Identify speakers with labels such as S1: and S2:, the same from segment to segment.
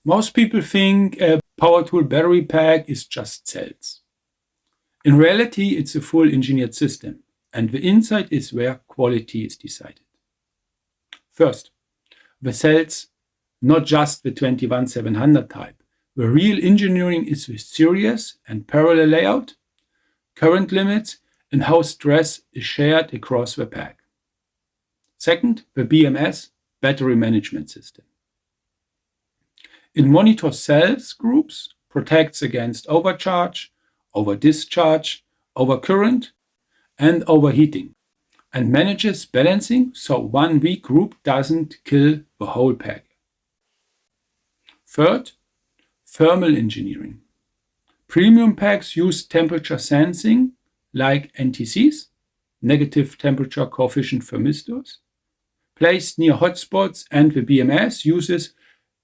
S1: Most people think a power tool battery pack is just cells. In reality, it's a full engineered system, and the inside is where quality is decided. First, the cells, not just the 21700 type. The real engineering is the series and parallel layout, current limits, and how stress is shared across the pack. Second, the BMS, battery management system. It monitors cells groups, protects against overcharge, over-discharge, overcurrent, and overheating, and manages balancing so one weak group doesn't kill the whole pack. Third, thermal engineering. Premium packs use temperature sensing like NTCs, negative temperature coefficient thermistors, placed near hotspots, and the BMS uses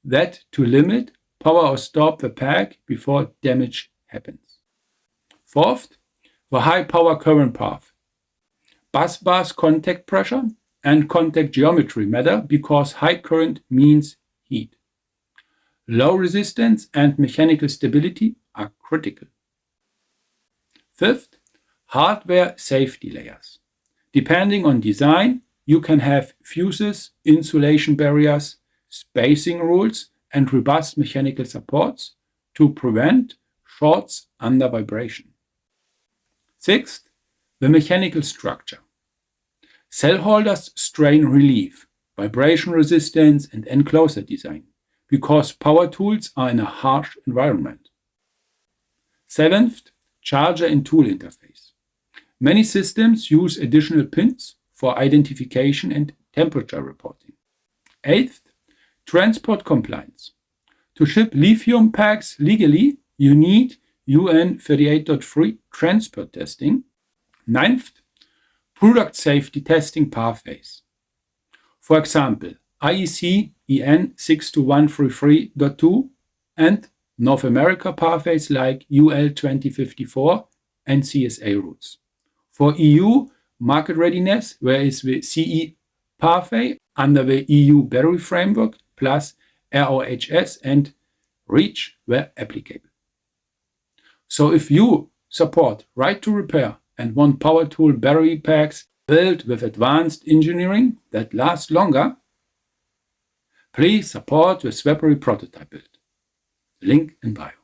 S1: that to limit, power or stop the pack before damage happens. Fourth, the high power current path. Bus bars contact pressure and contact geometry matter because high current means heat. Low resistance and mechanical stability are critical. Fifth, hardware safety layers. Depending on design, you can have fuses, insulation barriers, spacing rules, and robust mechanical supports to prevent shorts under vibration. Sixth, the mechanical structure. Cell holders, strain relief, vibration resistance, and enclosure design, because power tools are in a harsh environment. Seventh, charger and tool interface. Many systems use additional pins for identification and temperature reporting. Eighth, transport compliance. To ship lithium packs legally, you need UN 38.3 transport testing. Ninth, product safety testing pathways. For example, IEC EN 62133.2 and North America pathways like UL 2054 and CSA routes. For EU market readiness, there is the CE pathway under the EU battery framework plus ROHS and REACH where applicable. So if you support right to repair and want power tool battery packs built with advanced engineering that last longer, please support the Swappery prototype build. Link in bio.